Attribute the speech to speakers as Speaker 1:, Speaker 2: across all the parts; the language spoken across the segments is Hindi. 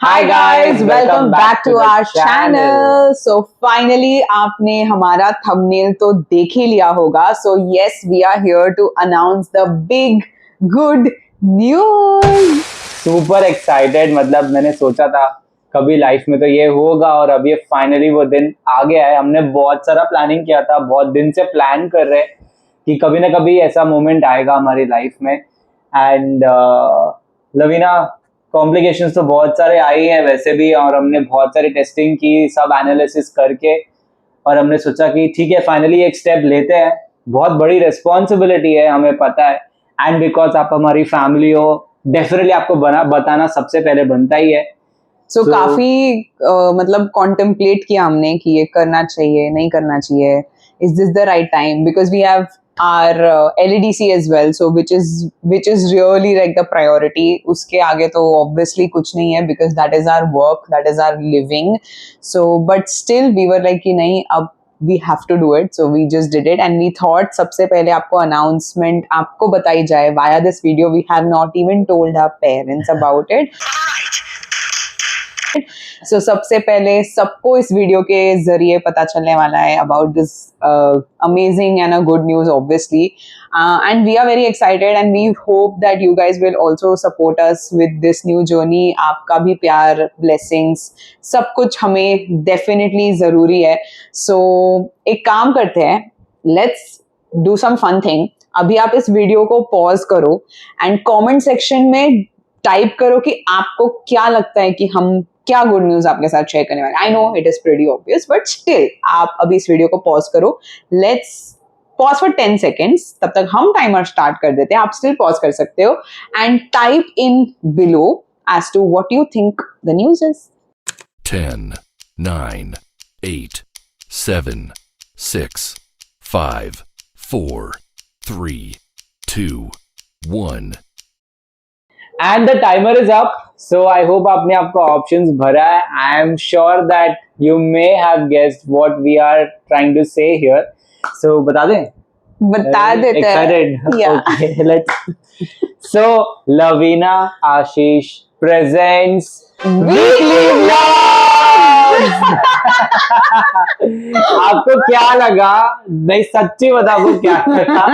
Speaker 1: Hi guys, welcome back to our channel. So finally आपने हमारा thumbnail तो देख ही लिया होगा. So yes, we are here to announce the big good news.
Speaker 2: Super excited. मतलब मैंने सोचा था कभी लाइफ में तो ये होगा और अब ये फाइनली वो दिन आ गया है. हमने बहुत सारा प्लानिंग किया था, बहुत दिन से प्लान कर रहे हैं कि कभी ना कभी ऐसा मोमेंट आएगा हमारी लाइफ में. एंड लवीना, कॉम्प्लिकेशंस तो बहुत सारे आई हैं वैसे भी, और हमने बहुत सारी टेस्टिंग की, सब एनालिसिस करके, और हमने सोचा कि ठीक है फाइनली एक स्टेप लेते हैं. बहुत बड़ी रिस्पॉन्सिबिलिटी है, हमें पता है. एंड बिकॉज आप हमारी फैमिली हो, डेफिनेटली आपको बताना सबसे पहले बनता ही है.
Speaker 1: So काफी मतलब कॉन्टेम्पलेट किया हमने कि ये करना चाहिए नहीं करना चाहिए. Is this the right time? Because we have our LEDC as well, so which is really like the priority. उसके आगे तो obviously कुछ नहीं है because that is our work, that is our living. So but still we were like कि नहीं, अब we have to do it, so we just did it. And we thought सबसे पहले आपको announcement आपको बताई जाए via this video. We have not even told our parents about it. So सबसे पहले सबको इस वीडियो के जरिए पता चलने वाला है about this amazing and a good news obviously, and we are very excited and we hope that you guys will also support us with this new journey. आपका भी प्यार, blessings, सब कुछ हमें definitely ज़रूरी है. So एक काम करते हैं, let's do some fun thing. अभी आप इस वीडियो को pause करो and comment section में टाइप करो कि आपको क्या लगता है कि हम क्या गुड न्यूज आपके साथ शेयर करने वाले. I know it is pretty obvious but still आप अभी इस वीडियो को पॉज करो. Let's pause for 10 seconds. तब तक हम टाइमर स्टार्ट कर देते हैं. आप स्टिल पॉज कर सकते हो and type in below as to what you think the news is.
Speaker 3: 10, 9, 8, 7, 6, 5, 4, 3, 2, 1.
Speaker 2: And the timer is up. So I hope आपने आपको options भरा है. I am sure that you may have guessed what we are trying to say here. So बता दें?
Speaker 1: बता देते हैं.
Speaker 2: Excited?
Speaker 1: Yeah.
Speaker 2: Okay, let's. So Lavina Ashish presents Weekly Vlogs. आपको क्या लगा? नहीं, सच्ची बता, आपको क्या लगा?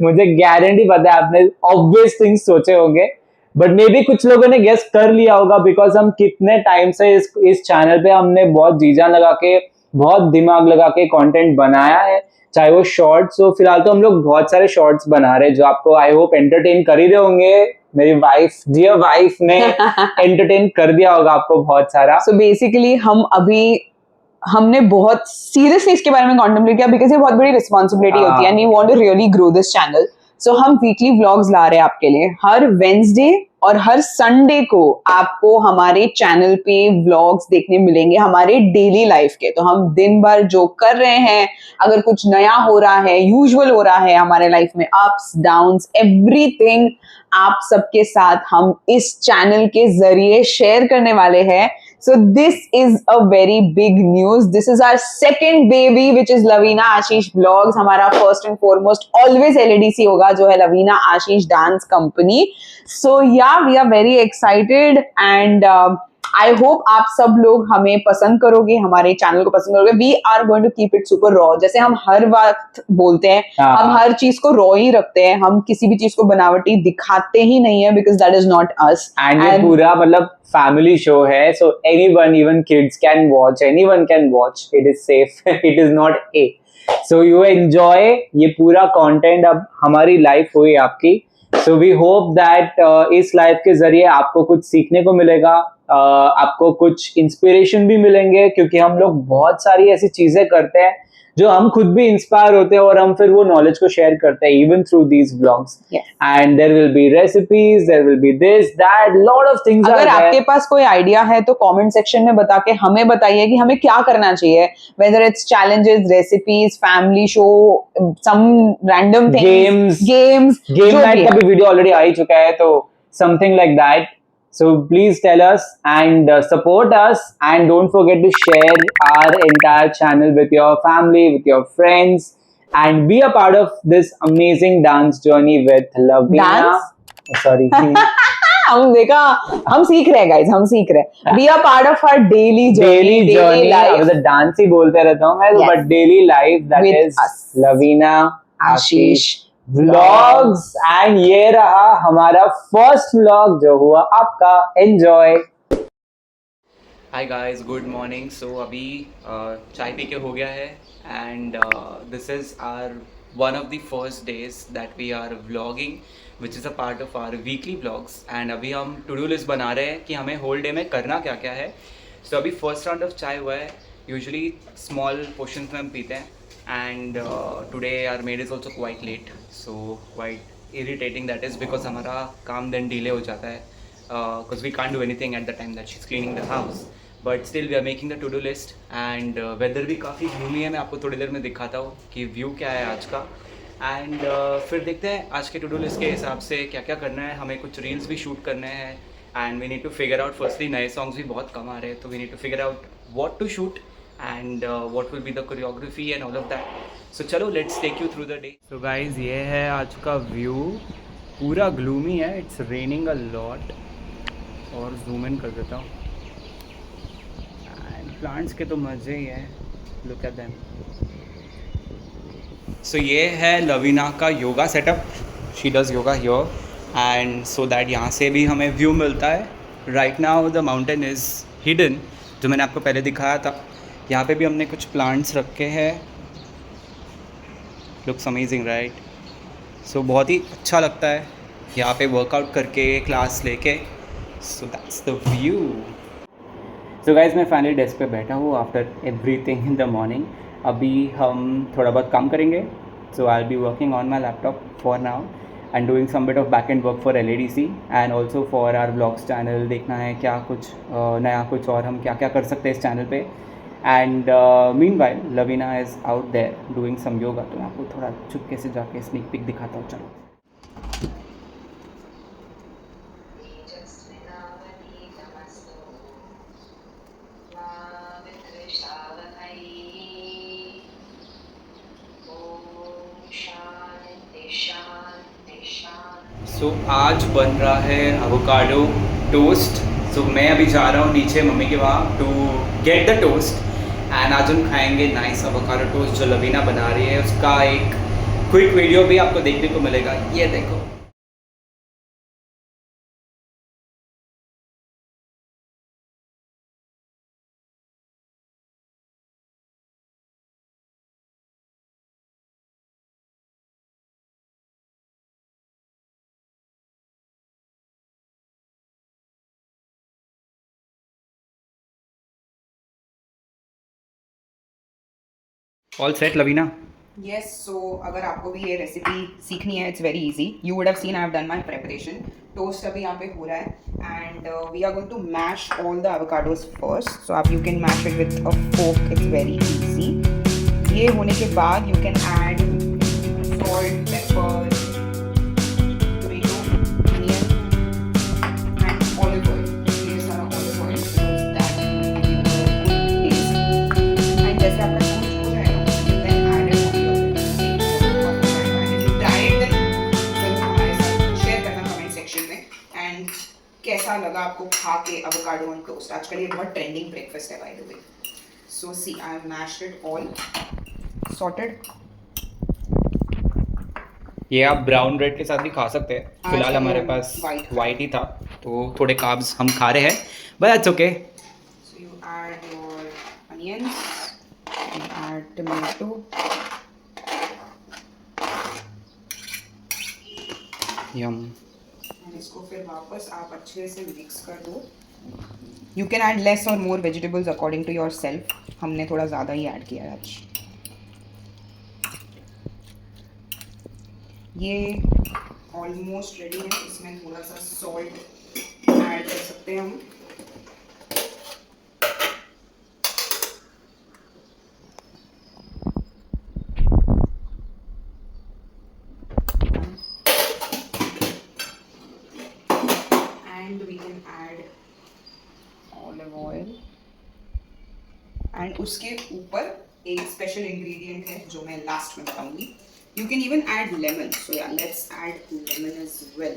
Speaker 2: मुझे गारंटी पता है आपने ऑब्वियस थिंग्स सोचे होंगे, बट मे बी कुछ लोगों ने गेस कर लिया होगा बिकॉज हम कितने टाइम से इस चैनल पे हमने बहुत जीजा लगा के, बहुत दिमाग लगा के कंटेंट बनाया है, चाहे वो शॉर्ट्स हो. फिलहाल तो हम लोग बहुत सारे शॉर्ट्स बना रहे हैं जो आपको आई होप एंटरटेन कर ही रहे होंगे. मेरी वाइफ, डियर वाइफ ने एंटरटेन कर दिया होगा आपको बहुत सारा.
Speaker 1: सो बेसिकली हमने बहुत सीरियसली इसके बारे में कॉन्टेम्पलेट किया बिकॉज ये बहुत बड़ी रिस्पॉन्सिबिलिटी होती है and we want to really grow this channel. So हम वीकली व्लॉग्स ला रहे हैं आपके लिए. हर वेडनेसडे और हर संडे को आपको हमारे चैनल पे व्लॉग्स देखने मिलेंगे हमारे डेली लाइफ के. तो हम दिन भर जो कर रहे हैं, अगर कुछ नया हो रहा है, यूजुअल हो रहा है हमारे लाइफ में, अप्स डाउन्स, एवरीथिंग आप सबके साथ हम इस चैनल के जरिए शेयर करने वाले हैं. So this is a very big news. This is our second baby, which is Lavina Ashish Vlogs. हमारा first and foremost always LEDC होगा, जो है Lavina Ashish Dance Company. So yeah, we are very excited and I hope आप सब लोग हमें पसंद करोगे, हमारे चैनल को पसंद करोगे. We are going to keep it super raw. जैसे हम हर वक्त बोलते हैं, हम हर चीज को रॉ ही रखते हैं. हम किसी भी चीज को बनावटी दिखाते ही नहीं है because that is not us.
Speaker 2: And ये पूरा मतलब फैमिली शो है, so anyone, even kids can watch, anyone can watch. It is safe. It is not a. So you enjoy ये पूरा content. अब हमारी लाइफ हुई आपकी. So we hope that इस लाइफ के जरिए आपको कुछ सीखने को मिलेगा, आपको कुछ इंस्पिरेशन भी मिलेंगे, क्योंकि हम लोग बहुत सारी ऐसी चीजें करते हैं जो हम खुद भी इंस्पायर होते हैं और हम फिर वो नॉलेज को शेयर करते हैं even through these vlogs. And there will be recipes, there will be this that, lot of things.
Speaker 1: अगर आपके पास कोई आइडिया है तो कमेंट सेक्शन में बता के हमें बताइए कि हमें क्या करना चाहिए. Whether it's challenges, recipes, family show, some random
Speaker 2: things, game night का भी वीडियो ऑलरेडी आ ही चुका है, तो something like that. So please tell us and support us, and don't forget to share our entire channel with your family, with your friends, and be a part of this amazing dance journey with Lavina.
Speaker 1: Dance?
Speaker 2: Sorry.
Speaker 1: हम देखा, हम सीख रहे हैं गाइस, हम सीख रहे हैं. We are part of our daily
Speaker 2: journey
Speaker 1: life
Speaker 2: अब डांस ही बोलते रहता हूँ मैं,
Speaker 1: Yes.
Speaker 2: But daily life that
Speaker 1: With
Speaker 2: is
Speaker 1: us.
Speaker 2: Lavina
Speaker 1: Ashish
Speaker 2: vlogs. And ये रहा हमारा फर्स्ट व्लॉग जो हुआ आपका. Enjoy.
Speaker 4: Hi guys, good morning. So अभी चाय पी के हो गया है and this is our one of the first days that we are vlogging which is a part of our weekly vlogs. And अभी हम टू डू लिस्ट बना रहे हैं कि हमें होल डे में करना क्या क्या है. सो अभी फर्स्ट राउंड ऑफ चाय हुआ है. यूजुअली स्मॉल पोर्शंस में हम पीते हैं and today our maid is also quite late, so quite irritating that is because हमारा काम देन डिले हो जाता है because we can't do anything at the time that she's cleaning the house. But still we are making the to-do list and weather भी काफ़ी gloomy है. मैं आपको थोड़ी देर में दिखाता हूँ कि व्यू क्या है आज का. एंड फिर देखते हैं आज के to-do list के हिसाब से क्या क्या करना है. हमें कुछ रील्स भी शूट करने हैं and we need to figure out. Firstly नए सॉन्ग्स भी बहुत कम आ रहे हैं, तो we need to figure out what to shoot and what will be the choreography and all of that. So चलो let's take you through the day. So guys ये है आज का व्यू. पूरा ग्लूमी है, इट्स रेनिंग अ लॉट. और जूम इन कर देता हूँ एंड प्लांट्स के तो मज़े ही है. Look at them. सो ये है लवीना का yoga setup. She does yoga here and so that यहाँ से भी हमें व्यू मिलता है. Right now the mountain is hidden, जो मैंने आपको पहले दिखाया था. यहाँ पे भी हमने कुछ प्लांट्स रखे हैं. Looks amazing right. सो बहुत ही अच्छा लगता है यहाँ पे वर्कआउट करके, क्लास लेके. So that's the view. So guys, मैं फाइनली डेस्क पे बैठा हूँ after everything in the morning. अभी हम थोड़ा बहुत काम करेंगे. So I will be working on my laptop for now and doing some bit of back end work for LADC and also for our vlogs channel. देखना है क्या कुछ नया कुछ और हम क्या क्या कर सकते हैं इस चैनल पे. And meanwhile Lavina is out there doing some yoga. तो मैं आपको थोड़ा चुपके से जाके स्नीक पिक दिखाता हूँ. चलो. सो आज बन रहा है एवोकाडो टोस्ट. सो मैं अभी जा रहा हूँ नीचे मम्मी के वहाँ to get the toast and आज हम खाएंगे नाइस एवोकाडो टोस्ट जो लवीना बना रही है. उसका एक क्विक वीडियो भी आपको देखने को मिलेगा. ये देखो. All set Lavina.
Speaker 1: Yes, so अगर आपको भी ये रेसिपी सीखनी है, it's very easy. You would have seen I have done my preparation. Toast अभी यहाँ पे हो रहा है and we are going to mash all the avocados first. So आप you can mash it with a fork. It's very easy. ये होने के बाद you can add salt, pepper, tomato, onion and olive oil. ये सारा olive oil because that will give you a good taste. And जैसे आपका toast हो जाएगा, you can add it on your and if you try it then जरूर हमारे साथ शेयर करना कमेंट सेक्शन में. एंड कैसा लगा आपको खा के एवोकाडो ऑन टोस्ट. आजकल ये बहुत ट्रेंडिंग ब्रेकफास्ट है by the way. So see I have mashed it all sorted.
Speaker 4: ये आप ब्राउन ब्रेड के साथ भी खा सकते हैं.
Speaker 1: आज
Speaker 4: फिलहाल
Speaker 1: तो
Speaker 4: हमारे पास
Speaker 1: white
Speaker 4: वाइट ही था, तो थोड़े कार्ब्स हम खा रहे हैं, but that's okay.
Speaker 1: So you add your onions, you add tomato,
Speaker 4: yum.
Speaker 1: and इसको फिर वापस आप अच्छे से मिक्स कर दो. You can add less or more vegetables according to yourself. हमने थोड़ा ज़्यादा ही ऐड किया है आज. ये ऑलमोस्ट रेडी है. इसमें थोड़ा सा सॉल्ट ऐड कर सकते हैं हम. And we can add olive oil. And उसके ऊपर एक स्पेशल इंग्रेडिएंट है जो मैं लास्ट में बताऊंगी. You can even add lemon. So yeah, let's add lemon as well.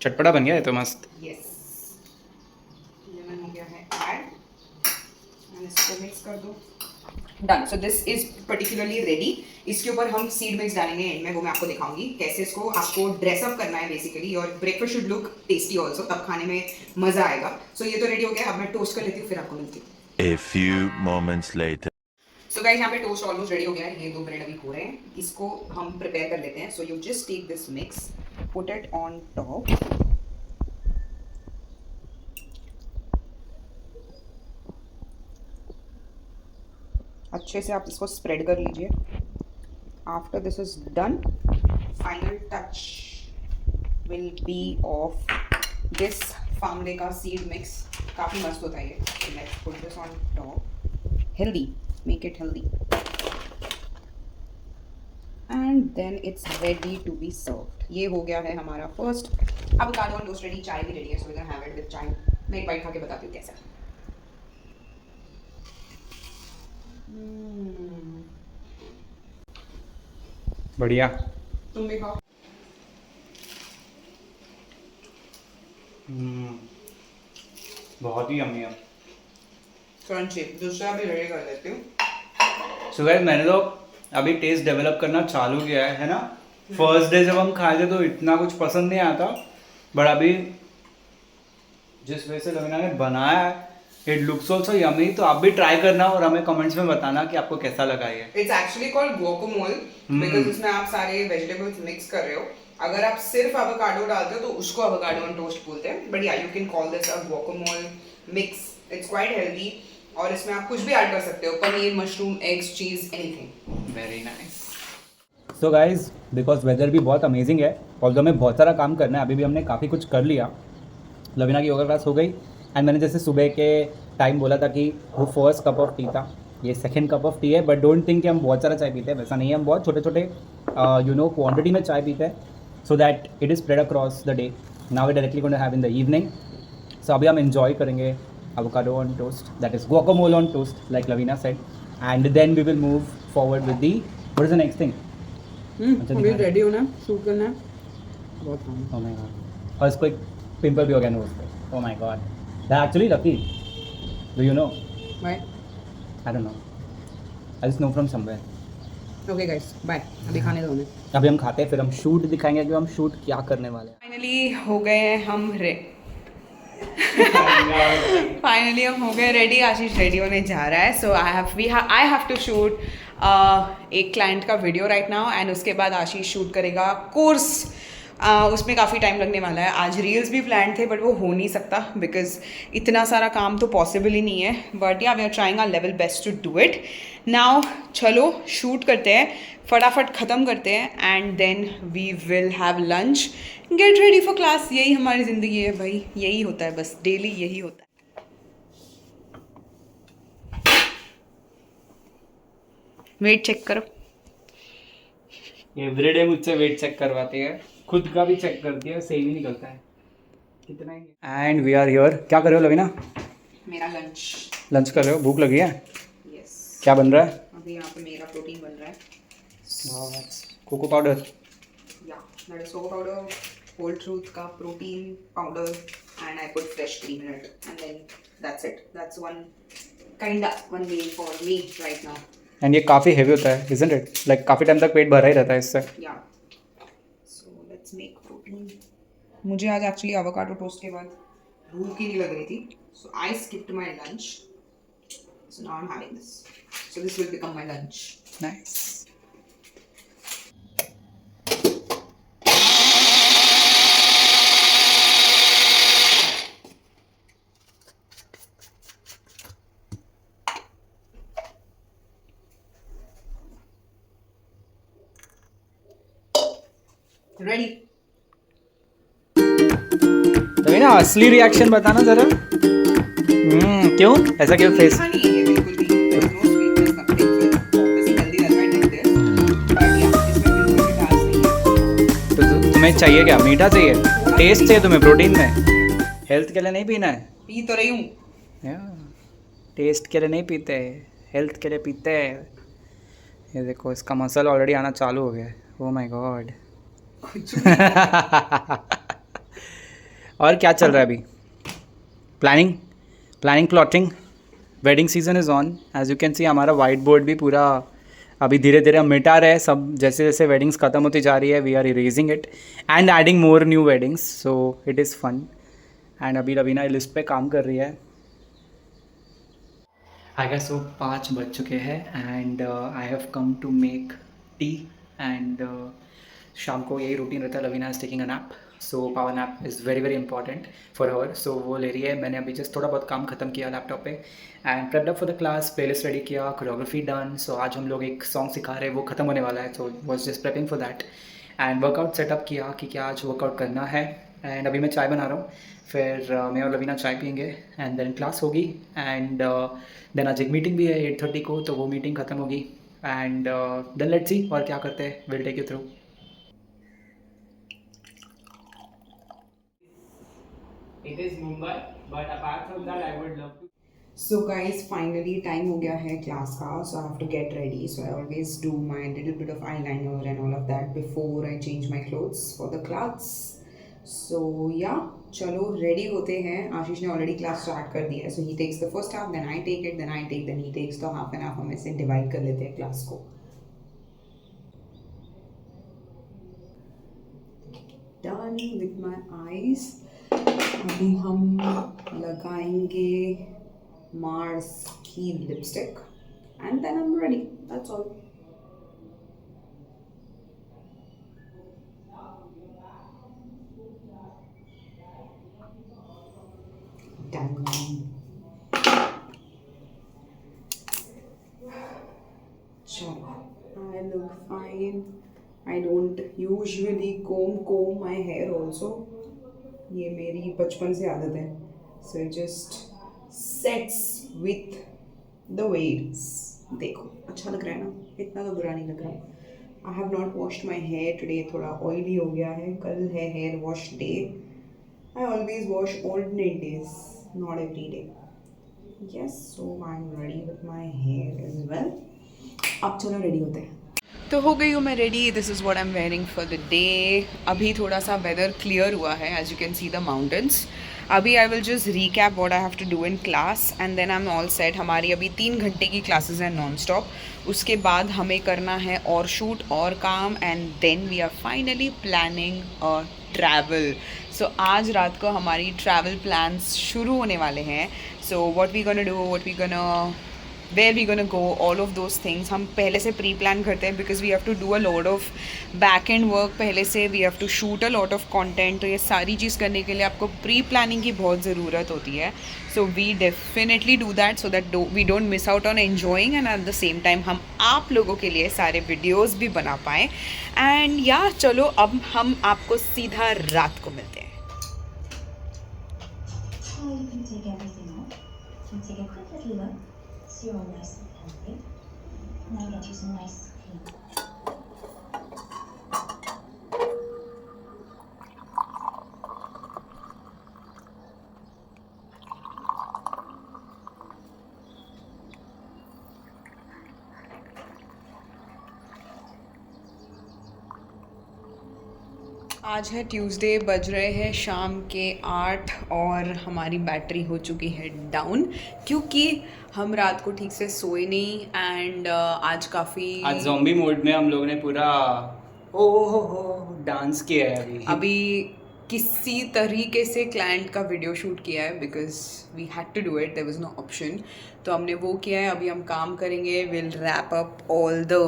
Speaker 4: चटपटा बन गया है तो मस्त।
Speaker 1: यस, लेमन हो गया है ऐड, एंड इसको मिक्स कर दो। Done. So this is particularly ready. इसके ऊपर हम सीड मिक्स डालेंगे एंड में, वो मैं आपको दिखाऊंगी कैसे इसको आपको ड्रेसअप करना है बेसिकली। और breakfast should look tasty also, तब खाने में मजा आएगा। सो ये तो रेडी हो गया, अब मैं टोस्ट कर लेती हूँ, फिर आपको मिलती हूँ।
Speaker 5: A few moments later.
Speaker 1: So guys, यहाँ पे टोस्ट ऑलमोस्ट रेडी हो गया है। ये 2 ब्रेड अभी हो रहे हैं, इसको हम प्रिपेयर कर लेते हैं। So you just take this mix, put it on top, अच्छे से आप इसको स्प्रेड कर लीजिए। After this is done, final touch will be of this Farmley का सीड मिक्स। काफ़ी मस्त होता है ये। Let's put this on top, healthy, make it healthy, and then it's ready to be served. ये हो गया है हमारा first avocado on toast ready. चाय भी रेडी है, सो we can have it with chai. मैं एक बाइट खा के बताती हूँ कैसा।
Speaker 4: बढ़िया।
Speaker 1: तुम भी खाओ।
Speaker 4: बहुत ही यम्मी है।
Speaker 1: क्रंची। दूसरा भी रेडी कर लेती हूँ।
Speaker 4: सो गाइस, मैंने तो अभी टेस्ट डेवलप करना चालू किया है ना। फर्स्ट डे जब हम खाए थे तो इतना कुछ पसंद नहीं आया था, बट अभी जिस वजह से लवीना ने बनाया है, इट लुक्स ऑल्सो यमी। तो आप भी ट्राई करना और हमें कमेंट्स में बताना कि आपको कैसा लगा ये।
Speaker 1: It's actually called guacamole because इसमें आप सारे वेजिटेबल्स मिक्स कर रहे हो। अगर आप सिर्फ एवोकाडो डालते हो तो उसको एवोकाडो ऑन टोस्ट बोलते हैं, but yeah you can call this a guacamole mix. It's quite healthy, और इसमें आप कुछ भी ऐड कर सकते हो, paneer, mushroom, eggs, cheese, anything.
Speaker 4: Very nice. So guys, because weather भी बहुत अमेजिंग है और हमें बहुत सारा काम करना है। अभी भी हमने काफ़ी कुछ कर लिया। लवीना की योगा क्लास हो गई, एंड मैंने जैसे सुबह के टाइम बोला था कि वो फर्स्ट कप ऑफ टी था, ये सेकंड कप ऑफ टी है। बट डोंट थिंक कि हम बहुत सारा चाय पीते हैं, वैसा नहीं है। हम बहुत छोटे छोटे क्वांटिटी में चाय पीते हैं, so that it is spread across the day. Now we directly going to have in the evening. So अभी हम एंजॉय करेंगे avocado on toast, that is guacamole on toast, like Lavina said, and then we will move forward with the what is the next thing?
Speaker 1: अभी रेडी होना, शूट करना है। बहुत काम।
Speaker 4: Oh my god! और इसको एक पिंपल भी हो गया नोज पे। Oh my god! They're actually lucky. Do you know?
Speaker 1: Why?
Speaker 4: I don't know. I just know from somewhere.
Speaker 1: Okay guys, bye. अभी खाने दो हमें।
Speaker 4: अभी हम खाते हैं, फिर हम शूट दिखाएंगे कि हम शूट क्या करने वाले हैं।
Speaker 1: फाइनली हो गए हैं हम फाइनली हम हो गए रेडी। आशीष रेडी होने जा रहा है। सो आई हैव टू शूट एक क्लाइंट का वीडियो राइट नाउ, एंड उसके बाद आशीष शूट करेगा कोर्स। उसमें काफ़ी टाइम लगने वाला है। आज रील्स भी प्लान थे, बट वो हो नहीं सकता बिकॉज इतना सारा काम तो पॉसिबल ही नहीं है। But yeah we are trying our level best to do it. Now चलो शूट करते हैं, फटाफट ख़त्म करते हैं, and then we will have lunch, get ready for class. यही हमारी ज़िंदगी है भाई, यही होता है बस, डेली यही होता है। वेट चेक करो।
Speaker 4: एवरीडे मुझसे वेट चेक करवाती है, खुद का भी चेक करती है, सही भी निकलता है कितना ही। And we are here. क्या कर रहे हो लवीना?
Speaker 1: मेरा लंच।
Speaker 4: लंच कर रहे हो? भूख लगी है?
Speaker 1: यस।
Speaker 4: क्या बन रहा है?
Speaker 1: अभी यहाँ पे मेरा प्रोटीन बन रहा है।
Speaker 4: Cocoa powder.
Speaker 1: Yeah that is cocoa powder, whole truth का protein powder, and I put fresh cream in it, and then that's it. That's one meal for me right now.
Speaker 4: And ये काफ़ी हेवी होता है, इजंट इट? लाइक काफ़ी टाइम तक पेट भरा ही रहता है इससे।
Speaker 1: या सो लेट्स मेक प्रोटीन। मुझे आज एक्चुअली एवोकाडो टोस्ट के बाद भूख ही नहीं लग रही थी, so I skipped my lunch. So now I am having this. So this will become my lunch.
Speaker 4: Nice.
Speaker 1: Ready.
Speaker 4: Lavina, असली रिएक्शन बताना जरा। क्यों ऐसा, क्यों फेस?
Speaker 1: हाँ, नहीं है बिल्कुल भी। There is no sweetness, nothing. So obviously healthy, that's why I did this. But yeah, इसमें बिल्कुल भी डाल नहीं है।
Speaker 4: तो तुम्हें चाहिए क्या? मीठा चाहिए? टेस्ट चाहिए तुम्हें प्रोटीन में? हेल्थ के लिए नहीं पीना है?
Speaker 1: पी तो रही हूँ।
Speaker 4: टेस्ट के लिए नहीं पीते, हेल्थ के लिए पीते हैं। ये देखो इसका मसल ऑलरेडी आना चालू हो गया है। Oh my god. और क्या चल रहा है अभी? Planning plotting. Wedding season is on. As you can see हमारा वाइट बोर्ड भी पूरा अभी धीरे धीरे हम मिटा रहे हैं सब। जैसे जैसे वेडिंग्स ख़त्म होती जा रही है we are erasing it and adding more new weddings, so it is fun. And अभी रवीना लिस्ट पे काम कर रही है। आई गेस सो 5 बज चुके हैं and I have come to make tea and शाम को यही रूटीन रहता है। Lavina is taking a nap, so power nap is very very important for her, so वो ले रही है। मैंने अभी जस्ट थोड़ा बहुत काम खत्म किया लैपटॉप पे and prepped up for the class, playlist ready किया, कोरियोग्राफी डन। सो आज हम लोग एक सॉन्ग सिखा रहे हैं, वो ख़त्म होने वाला है, so was just prepping for that and workout setup किया कि क्या आज वर्कआउट करना है। एंड अभी मैं चाय बना रहा हूँ, फिर मैं और लवीना चाय पियेंगे एंड देन क्लास होगी एंड देन आज एक मीटिंग भी है 8:30 को, तो वो मीटिंग ख़त्म होगी एंड देन लेट्स सी और क्या करते हैं, will take you through. It is Mumbai, but apart from that, I would love to.
Speaker 1: So guys, finally time हो गया है class का, so I have to get ready. So I always do my little bit of eyeliner and all of that before I change my clothes for the class. So yeah, चलो ready होते हैं. आशीष ने already class start कर दिया है, so he takes the first half, then I take it, then I take, then he takes the half and half. हम ऐसे divide कर लेते हैं class को. Done with my eyes. अभी हम लगाएंगे मार्स की lipstick and then I am ready, that's all. Done. चलो, I look fine. I don't usually comb my hair also. ये मेरी बचपन से आदत है, so it just sets with the waves. देखो अच्छा लग रहा है ना, इतना तो बुरा नहीं लग रहा. I have not washed my hair today, थोड़ा ऑयली हो गया है. कल है hair wash day. I always wash alternate days, not every day. Yes, so I am ready with my hair as well. अब चलो रेडी होते हैं. तो हो गई हूँ मैं ready. This is what I am wearing for the day. अभी थोड़ा सा वेदर क्लियर हुआ है, as you can see the mountains. अभी I will just recap what I have to do in class and then I am all set. हमारी अभी 3 घंटे की क्लासेस हैं नॉन स्टॉप. उसके बाद हमें करना है और शूट और काम and then we are finally planning a travel. So आज रात को हमारी ट्रैवल प्लान्स शुरू होने वाले हैं. So what we gonna do, what we gonna, where we gonna go, all of those things हम पहले से प्री प्लान करते हैं because we have to do a lot of back end work. पहले से we have to shoot a lot of content. तो ये सारी चीज़ करने के लिए आपको प्री प्लानिंग की बहुत ज़रूरत होती है. So we definitely do that so that we don't miss out on enjoying and at the same time हम आप लोगों के लिए सारे वीडियोज़ भी बना पाएँ. एंड या चलो अब हम आपको सीधा रात को मिलते हैं.
Speaker 6: So you can take everything off. You take a quick little look. So you're all nice and healthy. And I'll get you some nice cream.
Speaker 1: आज है ट्यूसडे, बज रहे हैं शाम के 8 और हमारी बैटरी हो चुकी है डाउन क्योंकि हम रात को ठीक से सोए नहीं. एंड आज काफ़ी
Speaker 4: आज ज़ॉम्बी मोड में हम लोगों ने पूरा हो डांस किया है.
Speaker 1: अभी किसी तरीके से क्लाइंट का वीडियो शूट किया है because we had to do it, there was no option. तो हमने वो किया है. अभी हम काम करेंगे, will wrap up all the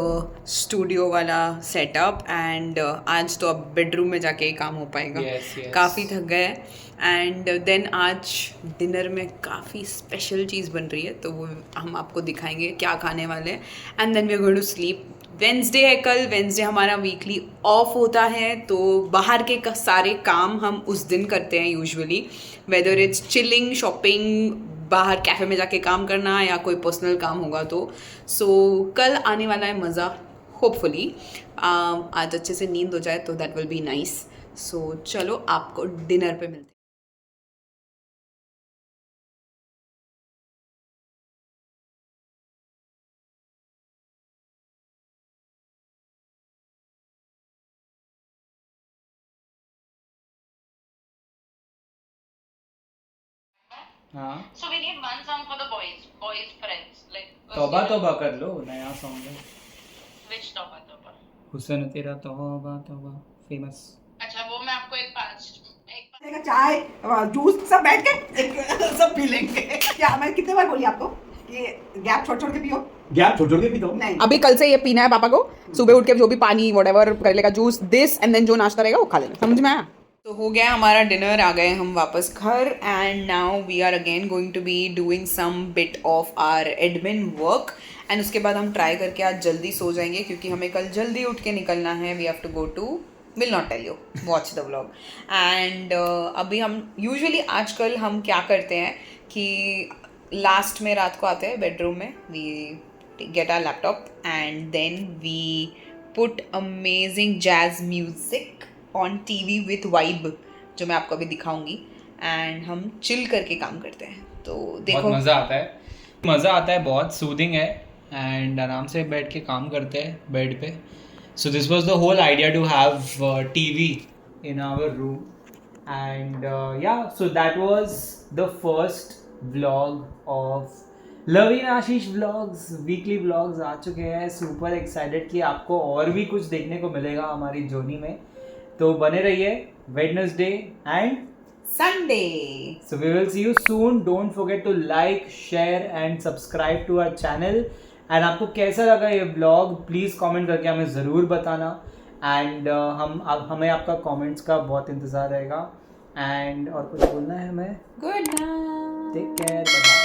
Speaker 1: studio वाला सेटअप एंड आज तो अब बेडरूम में जाके ही काम हो पाएगा. काफ़ी थक गए. एंड देन आज डिनर में काफ़ी स्पेशल चीज़ बन रही है तो वो हम आपको दिखाएंगे क्या खाने वाले हैं. And then we are going to sleep. Wednesday है कल, वेंसडे हमारा वीकली ऑफ होता है तो बाहर के सारे काम हम उस दिन करते हैं usually, whether it's chilling, shopping, बाहर कैफ़े में जाके काम करना या कोई पर्सनल काम होगा तो. सो कल आने वाला है मज़ा होपफुली. आज अच्छे से नींद हो जाए तो दैट विल बी नाइस. सो चलो आपको डिनर पे मिलते हैं.
Speaker 4: हाँ
Speaker 7: So we need one song for the boys friends. Like
Speaker 4: तौबा तौबा कर लो, नया सॉन्ग है।
Speaker 7: which Toba Toba?
Speaker 4: हुस्न तेरा तौबा तौबा, फेमस।
Speaker 7: अच्छा वो मैं आपको एक
Speaker 8: चाय जूस सब बैठ के सब पी लेंगे। क्या मैं कितने बार बोली आपको कि गैप छोड़ के पियो?
Speaker 9: गैप छोड़ के पीता हूँ।
Speaker 8: नहीं,
Speaker 1: अभी कल से ये पीना है पापा को, सुबह उठ के जो भी पानी व्हाटएवर कर लेगा, जूस दिस एंड देन जो नाश्ता रहेगा वो खा लेना, समझ में आया? तो हो गया हमारा डिनर, आ गए हम वापस घर and now we are again going to be doing some bit of our admin work and उसके बाद हम ट्राई करके आज जल्दी सो जाएंगे क्योंकि हमें कल जल्दी उठ के निकलना है। We have to go to, will not tell you, watch the vlog. And अभी हम यूजुअली आजकल हम क्या करते हैं कि लास्ट में रात को आते हैं बेडरूम में, we get our laptop and then we put amazing jazz music on TV with vibe, जो मैं आपको अभी दिखाऊंगी, एंड हम चिल करके काम करते हैं। तो देखो
Speaker 4: बहुत मज़ा आता है, बहुत सूदिंग है एंड आराम से बैठ के काम करते हैं बेड पे। So this was the whole idea to have TV in our room and yeah so that was the first vlog of Lavina Ashish vlogs. Weekly vlogs आ चुके हैं, सुपर एक्साइटेड कि आपको और भी कुछ देखने को मिलेगा हमारी जर्नी में, तो बने रहिए। Wednesday and
Speaker 1: Sunday.
Speaker 4: so we will see you soon. Don't forget to like, share and subscribe to our channel. And आपको कैसा लगा ये vlog प्लीज़ कमेंट करके हमें ज़रूर बताना एंड हमें आपका कमेंट्स का बहुत इंतज़ार रहेगा। एंड और कुछ बोलना है हमें?
Speaker 1: Good night.
Speaker 4: Take care, bye.